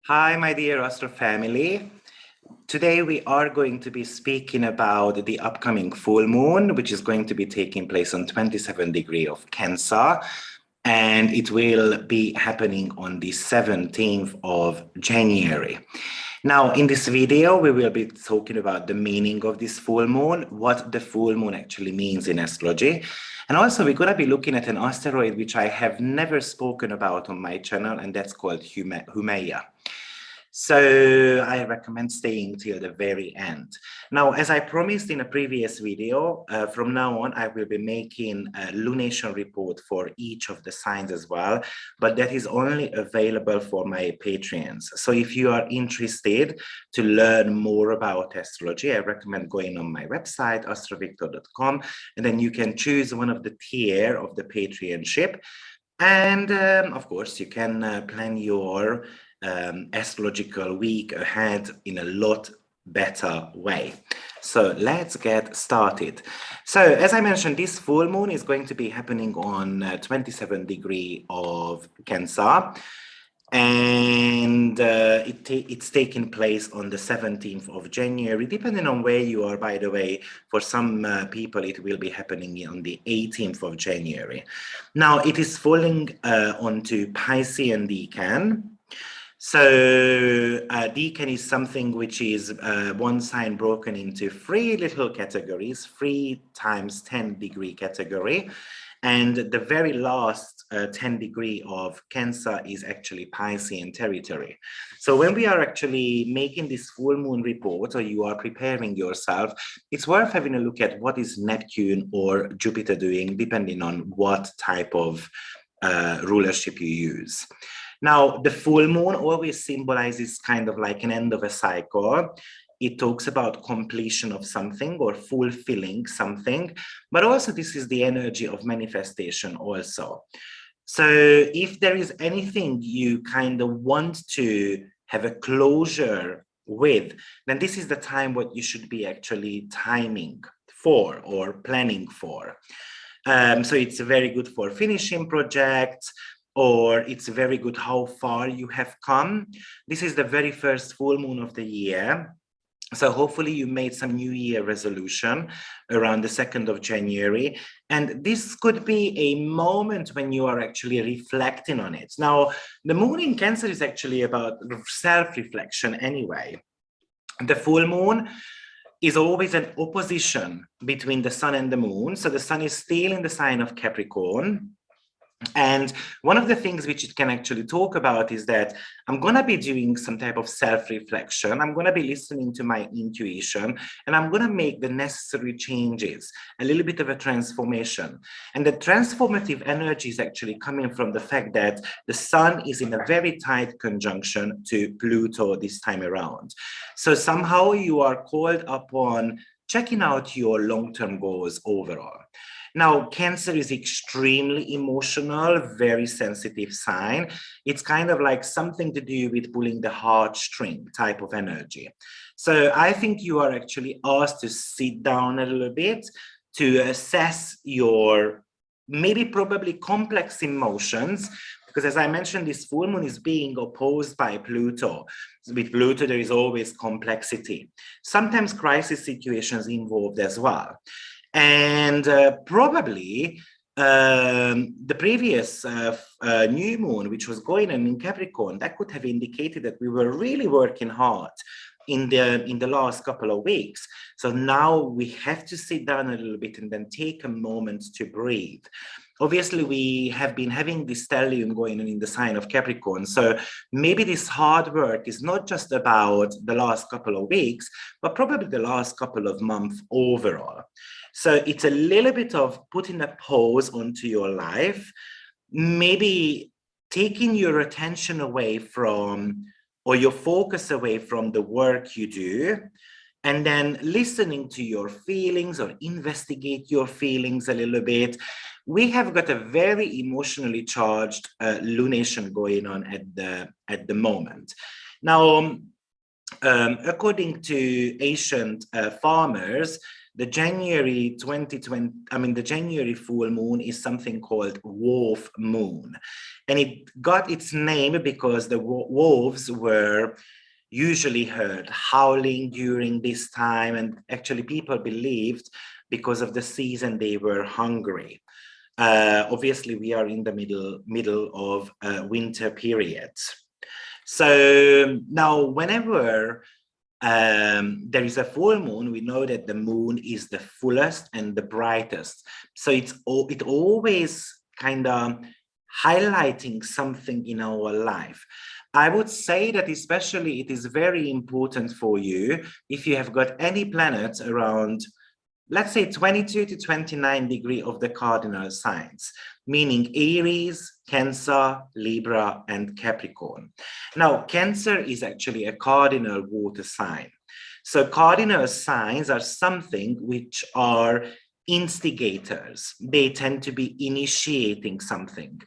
Hi, my dear Astro family. Today we are going to be speaking about the upcoming full moon, which is going to be taking place on 27 degree of Cancer, and it will be happening on the 17th of January. Now, in this video, we will be talking about the meaning of this full moon, what the full moon actually means in astrology. And also, we're going to be looking at an asteroid which I have never spoken about on my channel, and that's called Humaya. So I recommend staying till the very end. Now, as I promised in a previous video, from now on, I will be making a lunation report for each of the signs as well, but that is only available for my Patreons. So if you are interested to learn more about astrology, I recommend going on my website, AstroViktor.com, and then you can choose one of the tier of the Patreonship. And of course, you can plan your astrological week ahead in a lot better way. So let's get started. So as I mentioned, this full moon is going to be happening on 27 degree of Cancer, and it's taking place on the 17th of January, depending on where you are. By the way, for some people it will be happening on the 18th of January. Now it is falling onto Piscean decan. So decan is something which is one sign broken into three little categories, 3 times 10 degree category. And the very last 10 degree of Cancer is actually Piscean territory. So when we are actually making this full moon report, or you are preparing yourself, it's worth having a look at what is Neptune or Jupiter doing, depending on what type of rulership you use. Now, the full moon always symbolizes kind of like an end of a cycle. It talks about completion of something or fulfilling something, but also this is the energy of manifestation also. So if there is anything you kind of want to have a closure with, then this is the time what you should be actually timing for or planning for. So it's very good for finishing projects, or it's very good how far you have come. This is the very first full moon of the year. So hopefully you made some New Year resolution around the 2nd of January. And this could be a moment when you are actually reflecting on it. Now, the moon in Cancer is actually about self-reflection anyway. The full moon is always an opposition between the sun and the moon. So the sun is still in the sign of Capricorn. And one of the things which it can actually talk about is that I'm going to be doing some type of self-reflection. I'm going to be listening to my intuition, and I'm going to make the necessary changes, a little bit of a transformation. And the transformative energy is actually coming from the fact that the sun is in a very tight conjunction to Pluto this time around. So somehow you are called upon checking out your long-term goals overall. Now, Cancer is extremely emotional, very sensitive sign. It's kind of like something to do with pulling the heartstring type of energy. So I think you are actually asked to sit down a little bit to assess your probably complex emotions, because as I mentioned, this full moon is being opposed by Pluto. With Pluto, there is always complexity. Sometimes crisis situations involved as well. And probably the previous new moon, which was going on in Capricorn, that could have indicated that we were really working hard in the last couple of weeks. So now we have to sit down a little bit and then take a moment to breathe. Obviously, we have been having this stellium going on in the sign of Capricorn. So maybe this hard work is not just about the last couple of weeks, but probably the last couple of months overall. So it's a little bit of putting a pause onto your life, maybe taking your attention away from, or your focus away from the work you do, and then listening to your feelings or investigate your feelings a little bit. We have got a very emotionally charged lunation going on at the moment. Now, according to ancient farmers, the January 2020, the January full moon is something called wolf moon. And it got its name because the wolves were usually heard howling during this time. And actually people believed because of the season they were hungry. Obviously, we are in the middle of winter period. So now whenever there is a full moon, we know that the moon is the fullest and the brightest. So it always kind of highlighting something in our life. I would say that especially it is very important for you if you have got any planets around, let's say 22 to 29 degree of the cardinal signs, meaning Aries, Cancer, Libra, and Capricorn. Now, Cancer is actually a cardinal water sign. So cardinal signs are something which are instigators. They tend to be initiating something.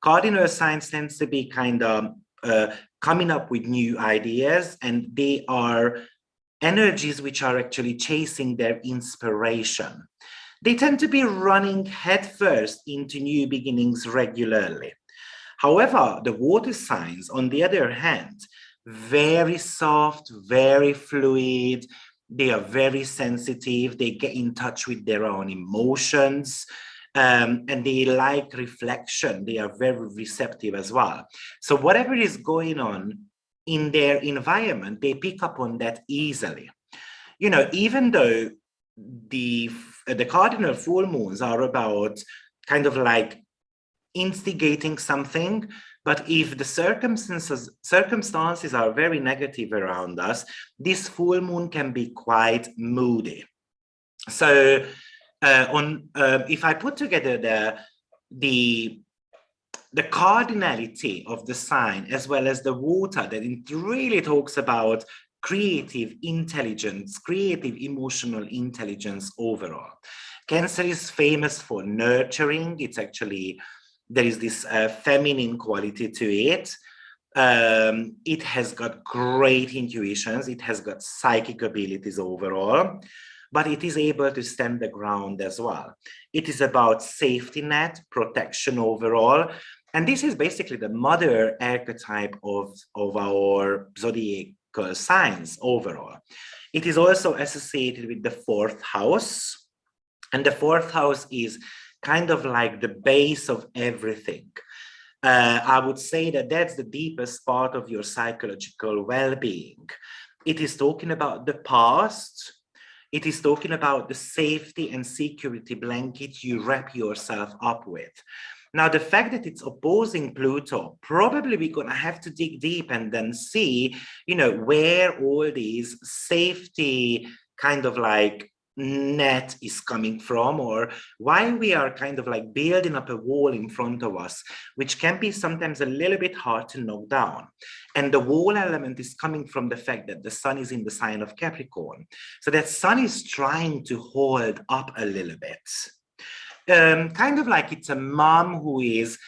Cardinal signs tends to be kind of coming up with new ideas, and they are energies which are actually chasing their inspiration. They tend to be running headfirst into new beginnings regularly. However, the water signs, on the other hand, very soft, very fluid, they are very sensitive, they get in touch with their own emotions, and they like reflection, they are very receptive as well. So whatever is going on in their environment, they pick up on that easily. You know, even though the cardinal full moons are about kind of like instigating something, but if the circumstances are very negative around us, this full moon can be quite moody. So if I put together the cardinality of the sign as well as the water, that it really talks about creative intelligence, creative emotional intelligence overall. Cancer is famous for nurturing. It's actually, there is this feminine quality to it. It has got great intuitions. It has got psychic abilities overall, but it is able to stand the ground as well. It is about safety net, protection overall. And this is basically the mother archetype of our zodiacal signs overall. It is also associated with the fourth house. And the fourth house is kind of like the base of everything. I would say that that's the deepest part of your psychological well-being. It is talking about the past. It is talking about the safety and security blanket you wrap yourself up with. Now, the fact that it's opposing Pluto, probably we're going to have to dig deep and then see, you know, where all these safety kind of like net is coming from, or why we are kind of like building up a wall in front of us, which can be sometimes a little bit hard to knock down. And the wall element is coming from the fact that the sun is in the sign of Capricorn. So that sun is trying to hold up a little bit. Kind of like it's a mom who is,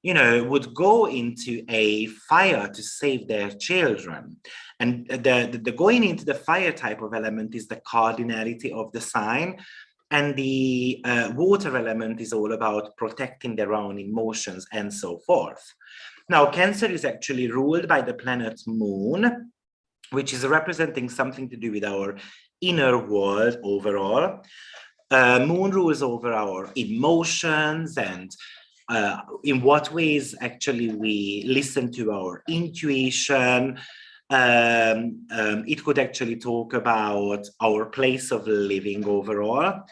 you know, would go into a fire to save their children. And the going into the fire type of element is the cardinality of the sign. And the water element is all about protecting their own emotions and so forth. Now, Cancer is actually ruled by the planet Moon, which is representing something to do with our inner world overall. Moon rules over our emotions and in what ways actually we listen to our intuition. It could actually talk about our place of living overall,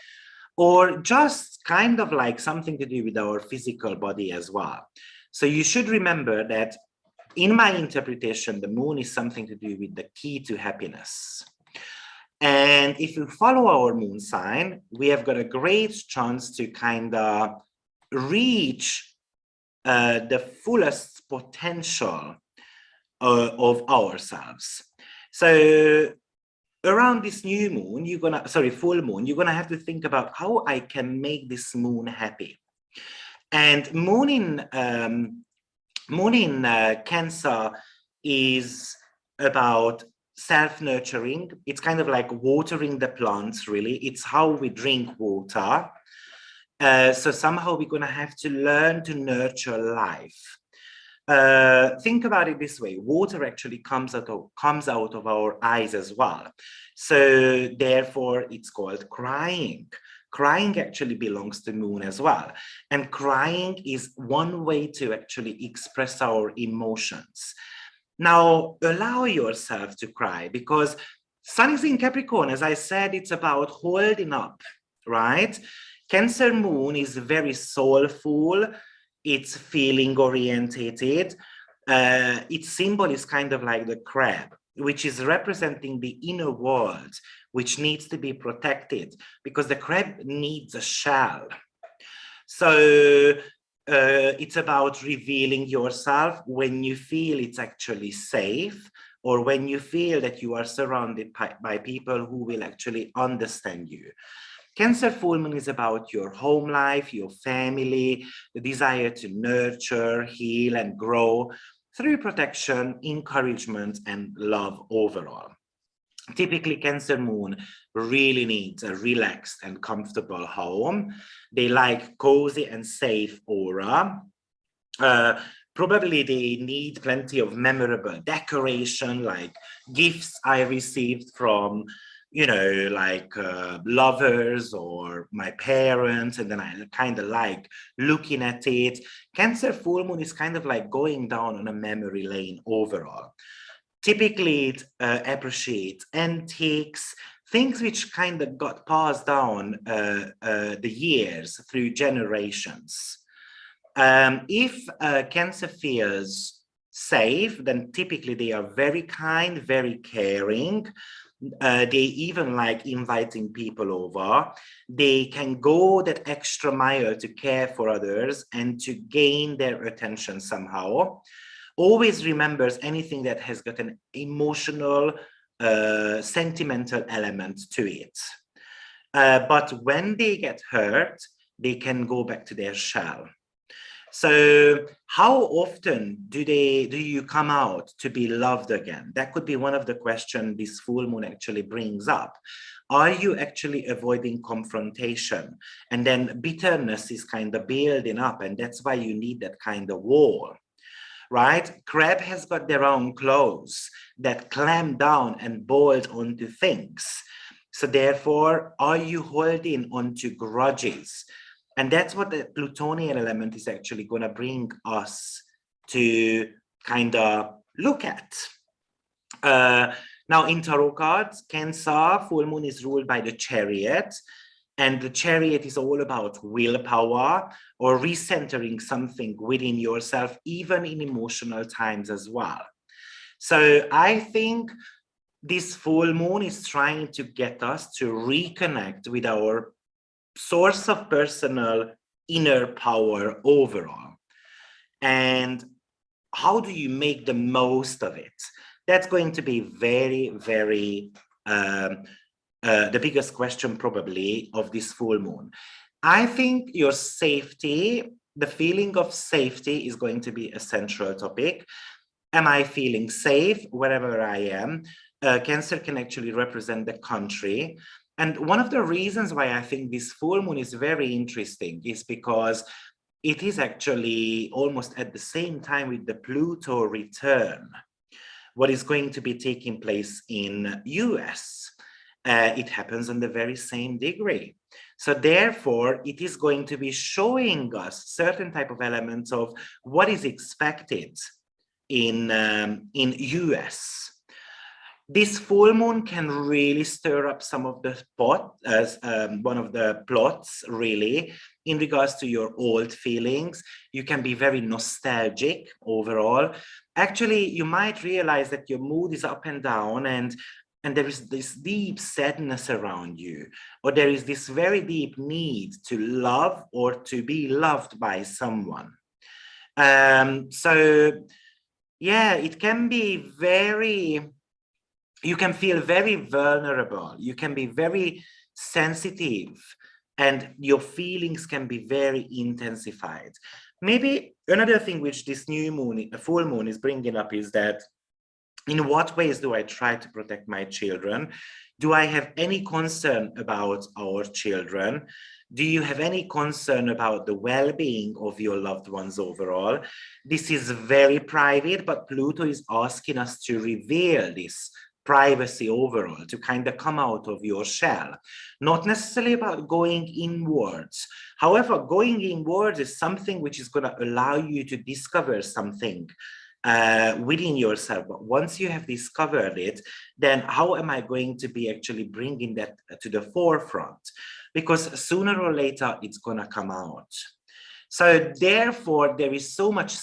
or just kind of like something to do with our physical body as well. So you should remember that in my interpretation, the moon is something to do with the key to happiness. And if you follow our moon sign, we have got a great chance to kind of reach the fullest potential of ourselves. So around this new moon, full moon, you're gonna have to think about how I can make this moon happy. And moon in Cancer is about self-nurturing. It's kind of like watering the plants, really. It's how we drink water. So somehow we're going to have to learn to nurture life. Think about it this way: water actually comes out of our eyes as well. So therefore, it's called crying. Crying actually belongs to moon as well. And crying is one way to actually express our emotions. Now, allow yourself to cry, because Sun is in Capricorn. As I said, it's about holding up, right? Cancer moon is very soulful. It's feeling orientated. Its symbol is kind of like the crab, which is representing the inner world, which needs to be protected, because the crab needs a shell. So it's about revealing yourself when you feel it's actually safe, or when you feel that you are surrounded by people who will actually understand you. Cancer full moon is about your home life, your family, the desire to nurture, heal, and grow through protection, encouragement, and love overall. Typically, Cancer moon really needs a relaxed and comfortable home. They like cozy and safe aura. Probably they need plenty of memorable decoration, like gifts I received from, like lovers or my parents, and then I kind of like looking at it. Cancer full moon is kind of like going down on a memory lane overall. Typically, it appreciates antiques, things which kind of got passed down the years through generations. If Cancer feels safe, then typically they are very kind, very caring. They even like inviting people over. They can go that extra mile to care for others and to gain their attention somehow. Always remembers anything that has got an emotional, sentimental element to it. But when they get hurt, they can go back to their shell. So how often do you come out to be loved again? That could be one of the questions this full moon actually brings up. Are you actually avoiding confrontation? And then bitterness is kind of building up, and that's why you need that kind of wall, right? Crab has got their own claws that clamp down and bolt onto things. So therefore, are you holding onto grudges? And that's what the Plutonian element is actually going to bring us to kind of look at. Now, in tarot cards, Cancer full moon is ruled by the Chariot. And the Chariot is all about willpower or recentering something within yourself, even in emotional times as well. So I think this full moon is trying to get us to reconnect with our source of personal inner power overall. And how do you make the most of it? That's going to be very, very the biggest question probably of this full moon. I think your safety, the feeling of safety, is going to be a central topic. Am I feeling safe wherever I am? Cancer can actually represent the country. And one of the reasons why I think this full moon is very interesting is because it is actually almost at the same time with the Pluto return, what is going to be taking place in US. It happens on the very same degree. So therefore, it is going to be showing us certain type of elements of what is expected in US. This full moon can really stir up some of the one of the plots, really, in regards to your old feelings. You can be very nostalgic overall. Actually, you might realize that your mood is up and down, and there is this deep sadness around you, or there is this very deep need to love or to be loved by someone. So yeah, it can be you can feel very vulnerable. You can be very sensitive, and your feelings can be very intensified. Maybe another thing which this new moon, a full moon, is bringing up is that In what ways do I try to protect my children? Do I have any concern about our children? Do you have any concern about the well-being of your loved ones overall? This is very private, but Pluto is asking us to reveal this privacy overall, to kind of come out of your shell. Not necessarily about going inwards. However, going inwards is something which is going to allow you to discover something within yourself. But once you have discovered it, then how am I going to be actually bringing that to the forefront? Because sooner or later, it's going to come out. So therefore, there is so much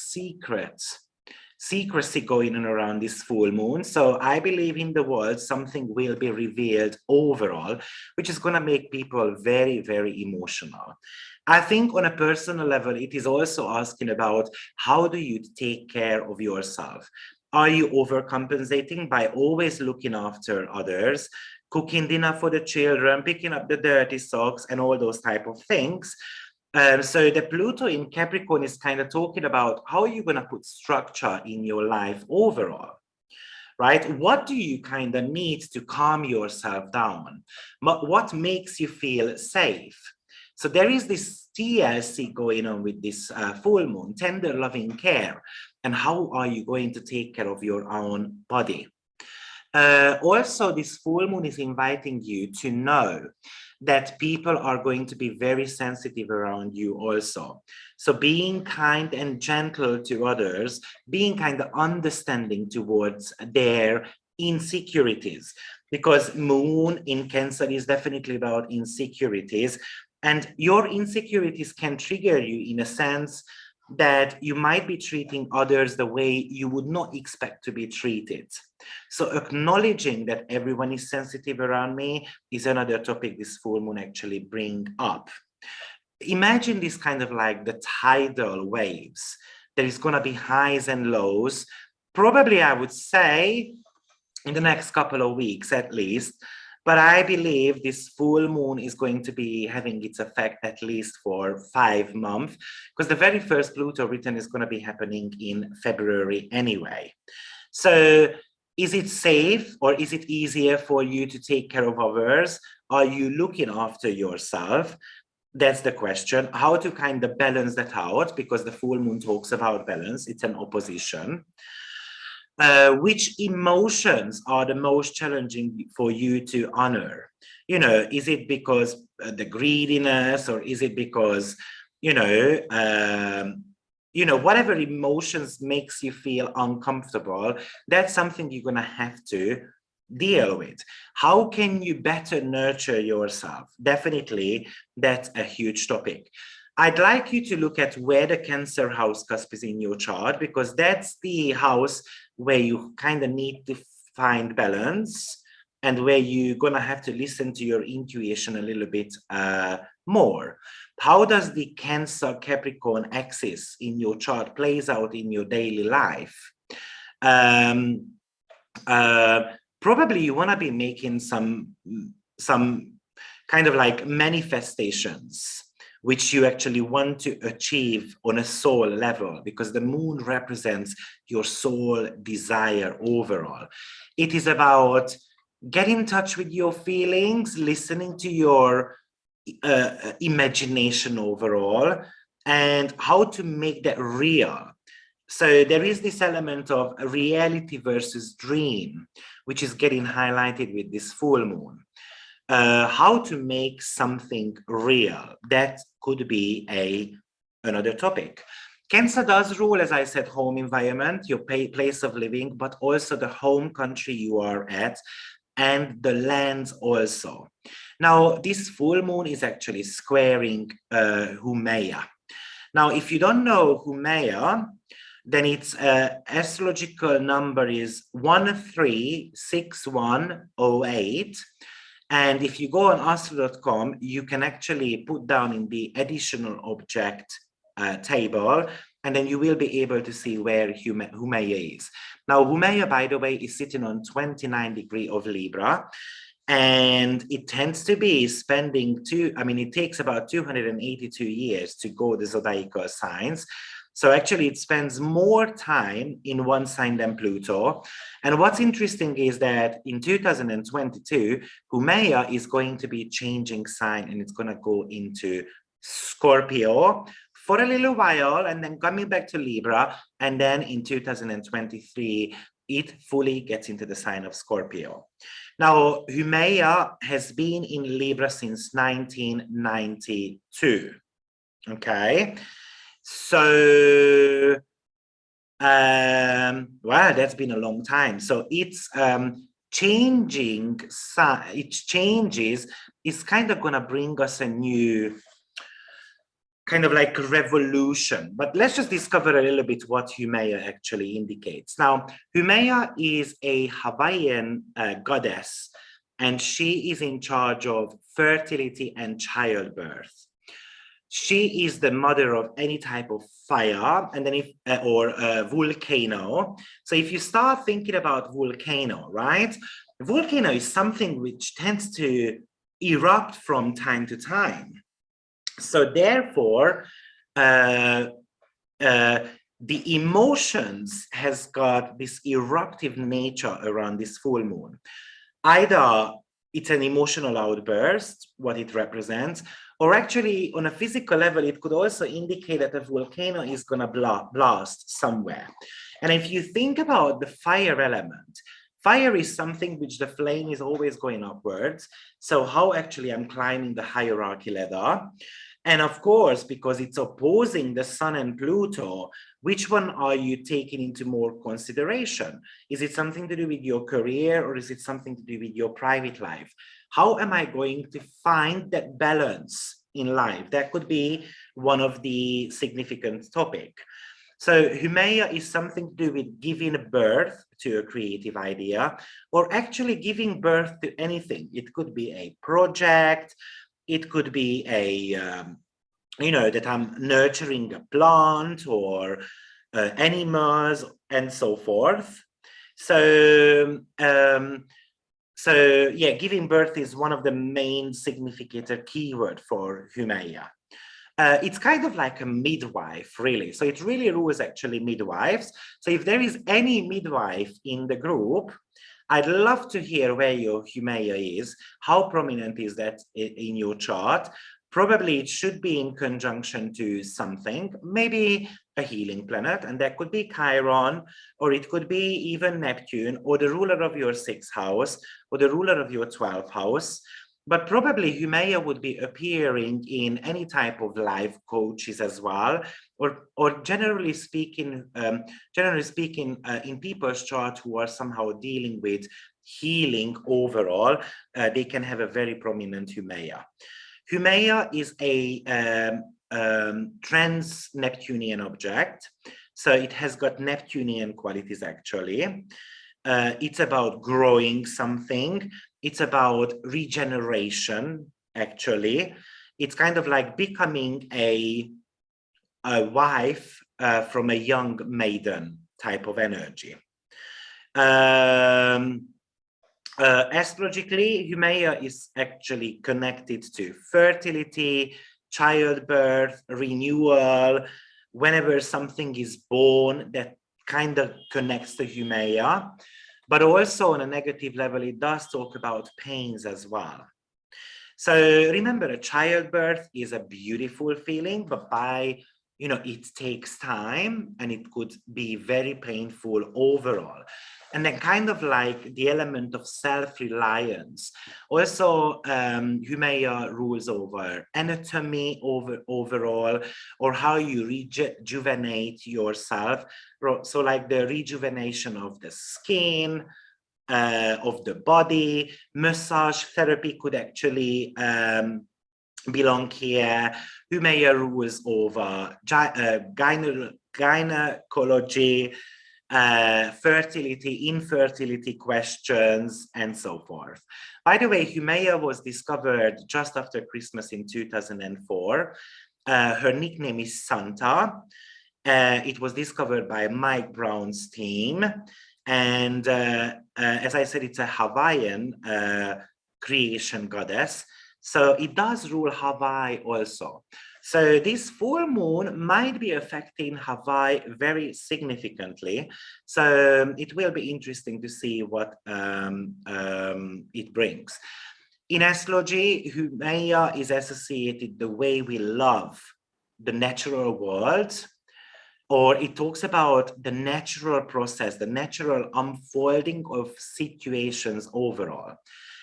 secrecy going on around this full moon. So I believe in the world, something will be revealed overall, which is going to make people very, very emotional. I think on a personal level, it is also asking about how do you take care of yourself? Are you overcompensating by always looking after others, cooking dinner for the children, picking up the dirty socks and all those type of things? So the Pluto in Capricorn is kind of talking about how you're going to put structure in your life overall, right? What do you kind of need to calm yourself down? What makes you feel safe? So there is this TLC going on with this full moon, tender loving care. And how are you going to take care of your own body? Also, this full moon is inviting you to know that people are going to be very sensitive around you also. So being kind and gentle to others, being kind of understanding towards their insecurities, because moon in Cancer is definitely about insecurities, and your insecurities can trigger you in a sense that you might be treating others the way you would not expect to be treated. So acknowledging that everyone is sensitive around me is another topic this full moon actually bring up. Imagine this kind of like the tidal waves. There is going to be highs and lows. Probably, I would say, in the next couple of weeks at least. But I believe this full moon is going to be having its effect at least for 5 months, because the very first Pluto return is going to be happening in February anyway. So is it safe or is it easier for you to take care of others? Are you looking after yourself? That's the question. How to kind of balance that out, because the full moon talks about balance. It's an opposition. Which emotions are the most challenging for you to honor? You know, is it because the greediness, or is it because, whatever emotions makes you feel uncomfortable? That's something you're going to have to deal with. How can you better nurture yourself? Definitely, that's a huge topic. I'd like you to look at where the Cancer house cusp is in your chart, because that's the house where you kind of need to find balance, and where you're going to have to listen to your intuition a little bit more. How does the Cancer Capricorn axis in your chart plays out in your daily life? Probably you want to be making some kind of like manifestations which you actually want to achieve on a soul level, because the moon represents your soul desire overall. It is about getting in touch with your feelings, listening to your imagination overall, and how to make that real. So there is this element of reality versus dream, which is getting highlighted with this full moon. How to make something real. That could be another topic. Cancer does rule, as I said, home environment, your place of living, but also the home country you are at, and the lands also. Now, this full moon is actually squaring Humaya. Now, if you don't know Humaya, then its astrological number is 136108. And if you go on Astro.com, you can actually put down in the additional object table, and then you will be able to see where Humaya is. Now, Humaya, by the way, is sitting on 29 degrees of Libra, and it tends to be spending it takes about 282 years to go the zodiacal signs. So actually it spends more time in one sign than Pluto. And what's interesting is that in 2022, Humaya is going to be changing sign and it's going to go into Scorpio for a little while and then coming back to Libra. And then in 2023, it fully gets into the sign of Scorpio. Now, Humaya has been in Libra since 1992. Okay. So, wow, that's been a long time. So it's changing, it changes, it's kind of going to bring us a new kind of like revolution. But let's just discover a little bit what Humaya actually indicates. Now, Humaya is a Hawaiian goddess, and she is in charge of fertility and childbirth. She is the mother of any type of fire, and then if or volcano. So if you start thinking about volcano, right? Volcano is something which tends to erupt from time to time. So therefore, the emotions has got this eruptive nature around this full moon. Either it's an emotional outburst, what it represents, or actually on a physical level, it could also indicate that a volcano is going to blast somewhere. And if you think about the fire element, fire is something which the flame is always going upwards. So how actually I'm climbing the hierarchy ladder. And of course, because it's opposing the Sun and Pluto, which one are you taking into more consideration? Is it something to do with your career or is it something to do with your private life? How am I going to find that balance in life? That could be one of the significant topics. So Humaya is something to do with giving birth to a creative idea or actually giving birth to anything. It could be a project. It could be a, that I'm nurturing a plant or animals and so forth. So, yeah, giving birth is one of the main significant keyword for Humaya. It's kind of like a midwife, really. So it really rules actually midwives. So if there is any midwife in the group, I'd love to hear where your Humaya is. How prominent is that in your chart? Probably it should be in conjunction to something, maybe a healing planet, and that could be Chiron, or it could be even Neptune, or the ruler of your 6th house, or the ruler of your 12th house. But probably Humaya would be appearing in any type of life coaches as well, or generally speaking, in people's chart who are somehow dealing with healing overall, they can have a very prominent Humaya. Humaya is a trans-Neptunian object, so it has got Neptunian qualities actually. It's about growing something. It's about regeneration, actually. It's kind of like becoming a wife from a young maiden type of energy. Astrologically, Humaya is actually connected to fertility, childbirth, renewal. Whenever something is born, that kind of connects to Humaya. But also on a negative level, it does talk about pains as well. So remember, a childbirth is a beautiful feeling, but it takes time and it could be very painful overall. And then kind of like the element of self-reliance. Also, Humaya rules over anatomy overall, or how you rejuvenate yourself. So like the rejuvenation of the skin, of the body. Massage therapy could actually belong here. Humaya rules over gynecology, fertility, infertility questions, and so forth. By the way, Humaya was discovered just after Christmas in 2004. Her nickname is Santa. It was discovered by Mike Brown's team. And as I said, it's a Hawaiian creation goddess. So it does rule Hawaii also. So this full moon might be affecting Hawaii very significantly. So it will be interesting to see what it brings. In astrology, Humaya is associated the way we love the natural world, or it talks about the natural process, the natural unfolding of situations overall,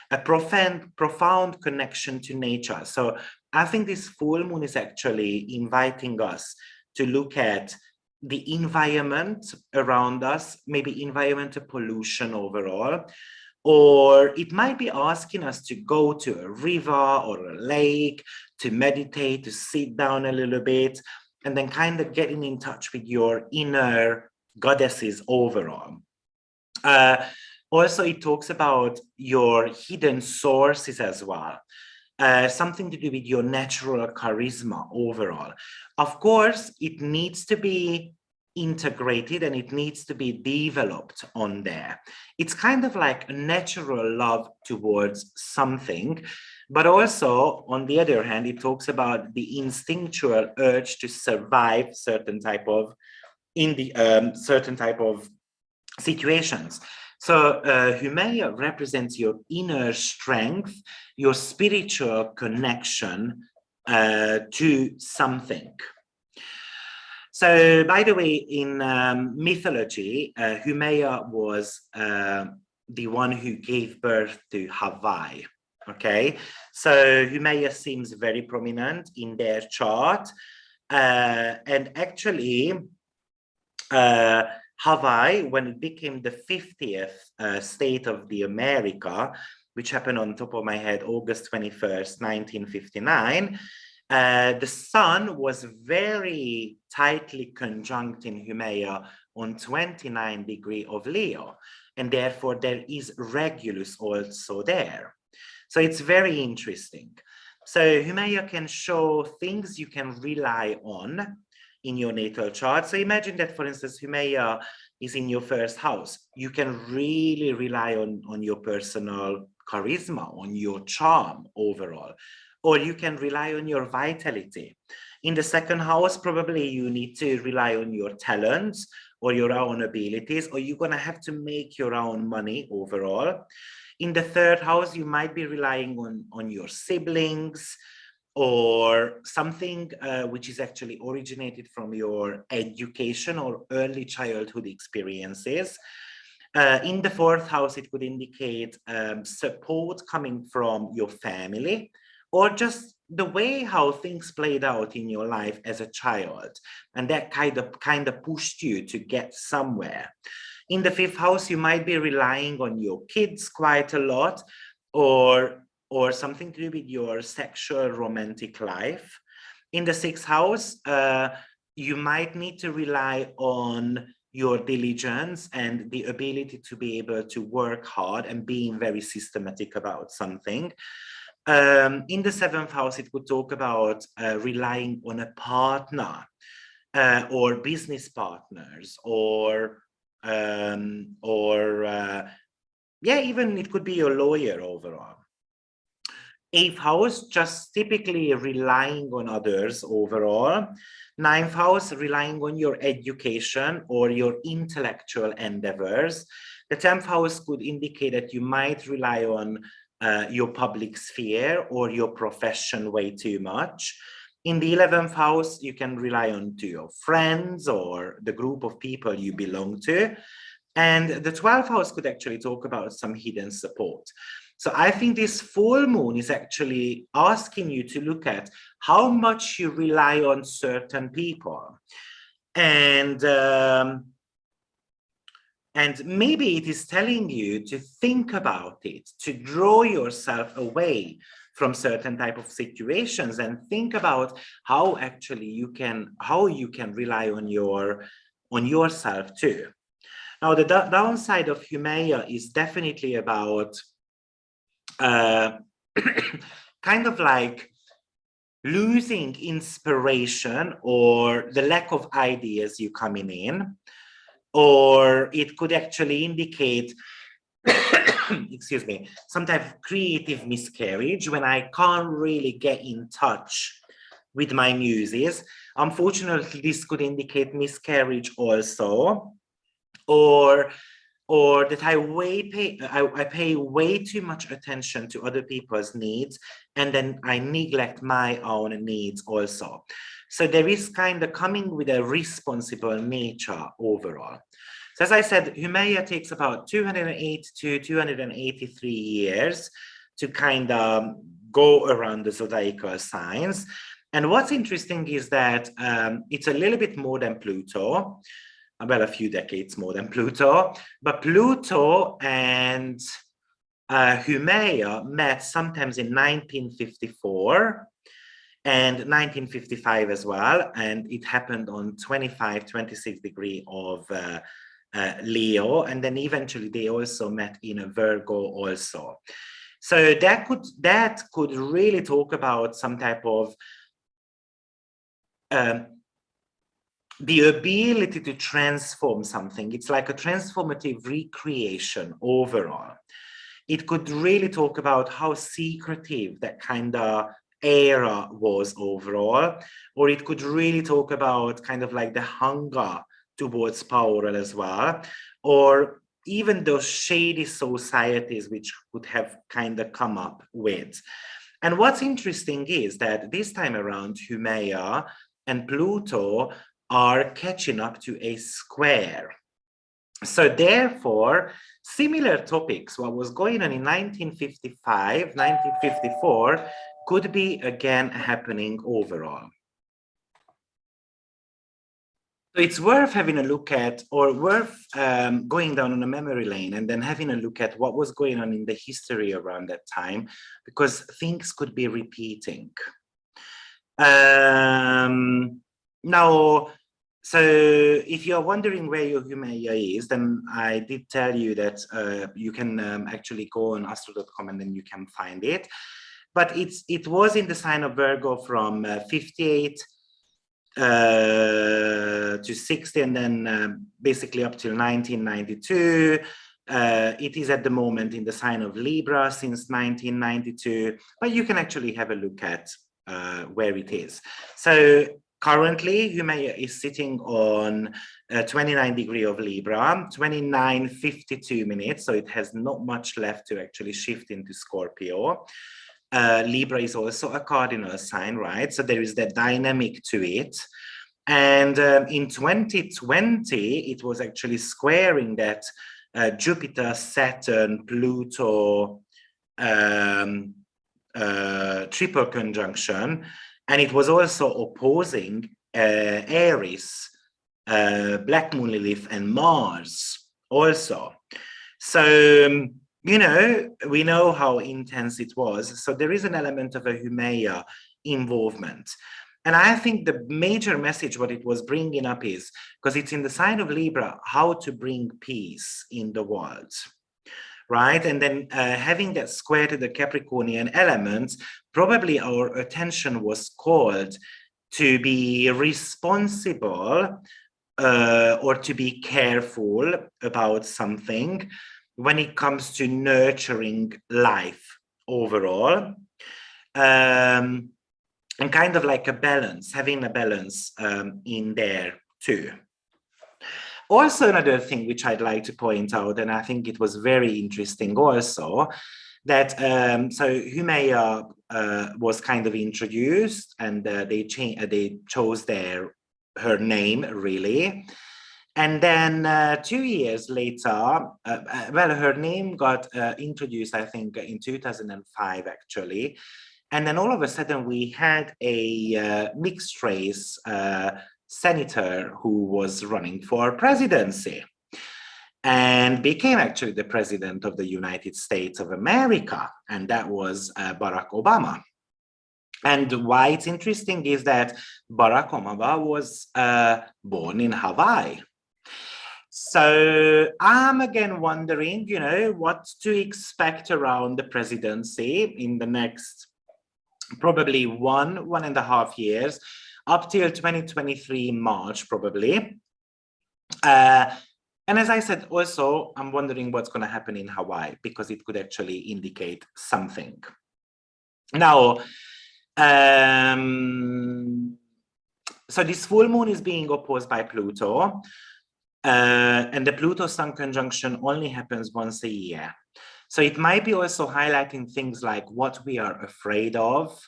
a profound connection to nature. So I think this full moon is actually inviting us to look at the environment around us, maybe environmental pollution overall, or it might be asking us to go to a river or a lake, to meditate, to sit down a little bit, and then kind of getting in touch with your inner goddesses overall. Also, it talks about your hidden sources as well. Something to do with your natural charisma overall. Of course, it needs to be integrated and it needs to be developed on there. It's kind of like a natural love towards something, but also on the other hand, it talks about the instinctual urge to survive certain type of situations. So Humaya represents your inner strength, your spiritual connection to something. So, by the way, in mythology, Humaya was the one who gave birth to Hawaii. Okay, so Humaya seems very prominent in their chart, and actually, Hawaii, when it became the 50th state of the America, which happened on top of my head, August 21st, 1959, the sun was very tightly conjunct in Humaya on 29 degree of Leo, and therefore there is Regulus also there. So it's very interesting. So Humaya can show things you can rely on in your natal chart. So imagine that, for instance, Humaya is in your first house. You can really rely on your personal charisma, on your charm overall, or you can rely on your vitality. In the second house, probably you need to rely on your talents or your own abilities, or you're gonna have to make your own money overall. In the third house, you might be relying on your siblings, or something which is actually originated from your education or early childhood experiences. In the fourth house, it would indicate support coming from your family, or just the way how things played out in your life as a child, and that kind of pushed you to get somewhere. In the fifth house, you might be relying on your kids quite a lot, or something to do with your sexual romantic life. In the sixth house, you might need to rely on your diligence and the ability to be able to work hard and being very systematic about something. In the seventh house, it would talk about relying on a partner or business partners, or yeah, even it could be your lawyer overall. Eighth house, just typically relying on others overall. Ninth house, relying on your education or your intellectual endeavors. The 10th house could indicate that you might rely on your public sphere or your profession way too much. In the 11th house, you can rely on to your friends or the group of people you belong to. And the 12th house could actually talk about some hidden support. So I think this full moon is actually asking you to look at how much you rely on certain people. And maybe it is telling you to think about it, to draw yourself away from certain type of situations and think about how actually you can rely on yourself too. Now, the downside of Humaya is definitely about kind of like losing inspiration or the lack of ideas you coming in, or it could actually indicate excuse me, some type of creative miscarriage when I can't really get in touch with my muses. Unfortunately, this could indicate miscarriage also, or that I pay way too much attention to other people's needs, and then I neglect my own needs also. So there is kind of coming with a responsible nature overall. So as I said, Humaya takes about 208 to 283 years to kind of go around the zodiacal signs. And what's interesting is that it's a little bit more than Pluto, well, a few decades more than Pluto, but Pluto and Humaya met sometimes in 1954 and 1955 as well, and it happened on 25-26 degree of Leo, and then eventually they also met in a Virgo also. So that could really talk about some type of the ability to transform something. It's like a transformative recreation overall. It could really talk about how secretive that kind of era was overall, or it could really talk about kind of like the hunger towards power as well, or even those shady societies which would have kind of come up with. And what's interesting is that this time around, Humaya and Pluto are catching up to a square. So therefore, similar topics, what was going on in 1955, 1954, could be again happening overall. So it's worth having a look at, or worth going down on a memory lane and then having a look at what was going on in the history around that time, because things could be repeating. Now, so if you're wondering where your Humaya is, then I did tell you that you can actually go on Astro.com and then you can find it. But it was in the sign of Virgo from 58 to 60, and then basically up till 1992. It is at the moment in the sign of Libra since 1992, but you can actually have a look at where it is. So currently, Humaya is sitting on 29 degree of Libra, 29:52 minutes, so it has not much left to actually shift into Scorpio. Libra is also a cardinal sign, right? So there is that dynamic to it. And in 2020, it was actually squaring that Jupiter, Saturn, Pluto triple conjunction. And it was also opposing Aries, Black Moon Lilith, and Mars also. So, you know, we know how intense it was. So there is an element of a Humaya involvement. And I think the major message, what it was bringing up is, because it's in the sign of Libra, how to bring peace in the world, right? And then having that square to the Capricornian element, probably our attention was called to be responsible or to be careful about something when it comes to nurturing life overall, and kind of like a balance, having a balance in there too. Also, another thing which I'd like to point out, and I think it was very interesting also, that so Humaya was kind of introduced, and they chose her name really. And then 2 years later, well, her name got introduced, I think, in 2005, actually. And then all of a sudden, we had a mixed race senator who was running for presidency and became actually the president of the United States of America. And that was Barack Obama. And why it's interesting is that Barack Obama was born in Hawaii. So I'm again wondering, you know, what to expect around the presidency in the next probably 1.5 years, up till 2023 March, probably. And as I said, also, I'm wondering what's going to happen in Hawaii, because it could actually indicate something. Now, So this full moon is being opposed by Pluto, and the Pluto-Sun conjunction only happens once a year. So it might be also highlighting things like what we are afraid of.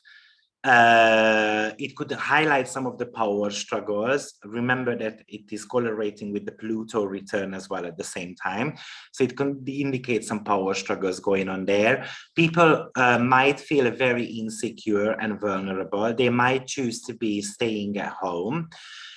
It could highlight some of the power struggles. Remember that it is correlating with the Pluto return as well at the same time. So it can indicate some power struggles going on there. People might feel very insecure and vulnerable. They might choose to be staying at home.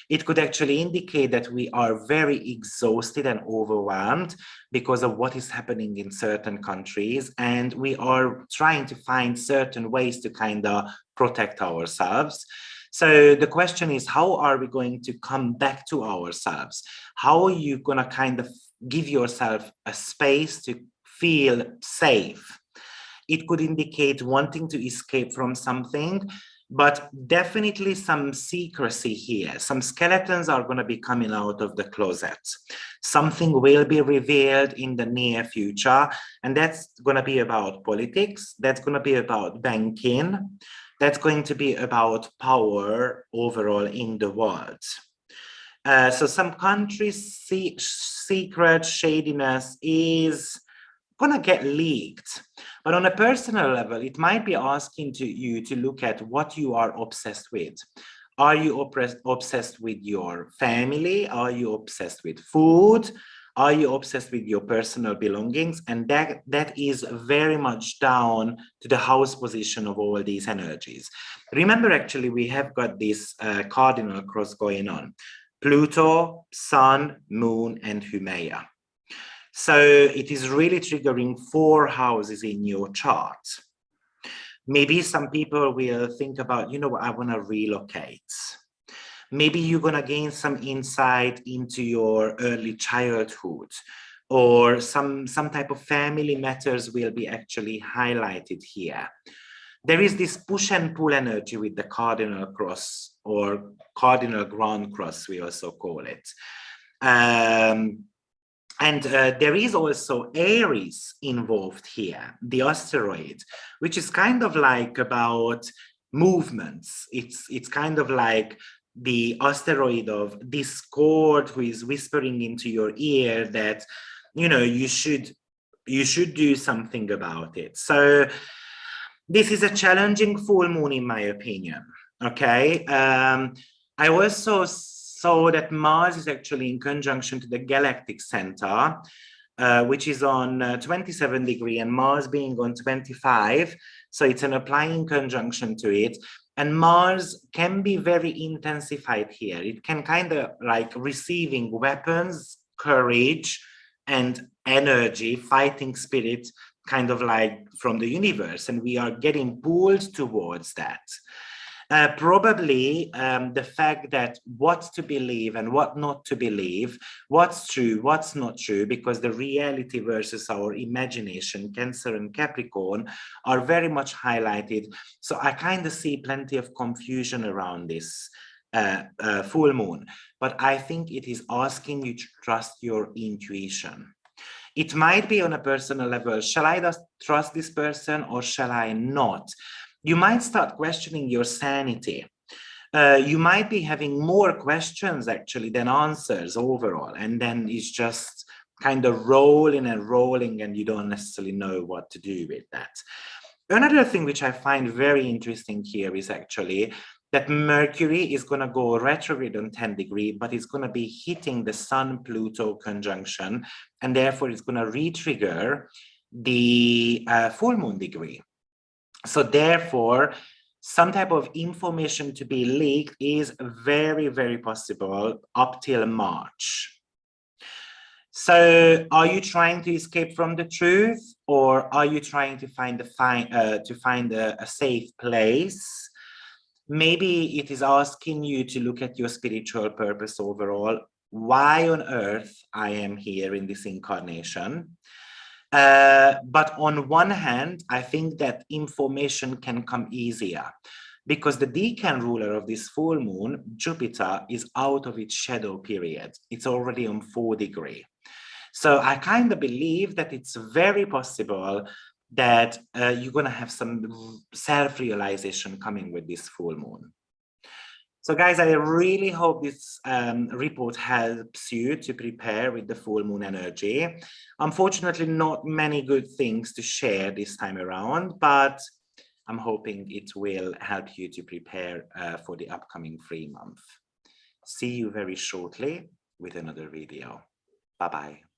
It could actually indicate that we are very exhausted and overwhelmed because of what is happening in certain countries. And we are trying to find certain ways to kind of protect ourselves. So the question is, how are we going to come back to ourselves? How are you going to kind of give yourself a space to feel safe? It could indicate wanting to escape from something, but definitely some secrecy here. Some skeletons are going to be coming out of the closet. Something will be revealed in the near future, and that's going to be about politics. That's going to be about banking. That's going to be about power overall in the world. So some countries' secret shadiness is going to get leaked. But on a personal level, it might be asking you to look at what you are obsessed with. Are you obsessed with your family? Are you obsessed with food? Are you obsessed with your personal belongings? And that is very much down to the house position of all these energies. Remember, actually, we have got this cardinal cross going on. Pluto, Sun, Moon, and Humaya. So it is really triggering 4 houses in your chart. Maybe some people will think about, I want to relocate. Maybe you're going to gain some insight into your early childhood, or some type of family matters will be actually highlighted here. There is this push and pull energy with the cardinal cross, or cardinal ground cross, we also call it. And there is also Aries involved here, the asteroid, which is kind of like about movements. It's kind of like the asteroid of discord, who is whispering into your ear that, you should do something about it. So this is a challenging full moon, in my opinion. Okay. I also saw that Mars is actually in conjunction to the galactic center, which is on 27 degrees, and Mars being on 25. So it's an applying conjunction to it. And Mars can be very intensified here. It can kind of like receiving weapons, courage, and energy, fighting spirit, kind of like from the universe. And we are getting pulled towards that. Probably the fact that what to believe and what not to believe, what's true, what's not true, because the reality versus our imagination, Cancer and Capricorn, are very much highlighted. So I kind of see plenty of confusion around this full moon, but I think it is asking you to trust your intuition. It might be on a personal level. Shall I just trust this person or shall I not? You might start questioning your sanity. You might be having more questions actually than answers overall, and then it's just kind of rolling and rolling, and you don't necessarily know what to do with that. Another thing which I find very interesting here is actually that Mercury is going to go retrograde on 10 degrees, but it's going to be hitting the Sun-Pluto conjunction, and therefore it's going to re-trigger the full moon degree. So therefore, some type of information to be leaked is very, very possible up till March. So are you trying to escape from the truth, or are you trying to find a safe place? Maybe it is asking you to look at your spiritual purpose overall. Why on earth I am here in this incarnation? But on one hand, I think that information can come easier because the decan ruler of this full moon, Jupiter, is out of its shadow period. It's already on 4 degrees. So I kind of believe that it's very possible that you're going to have some self-realization coming with this full moon. So guys, I really hope this report helps you to prepare with the full moon energy. Unfortunately, not many good things to share this time around, but I'm hoping it will help you to prepare for the upcoming 3 month. See you very shortly with another video. Bye-bye.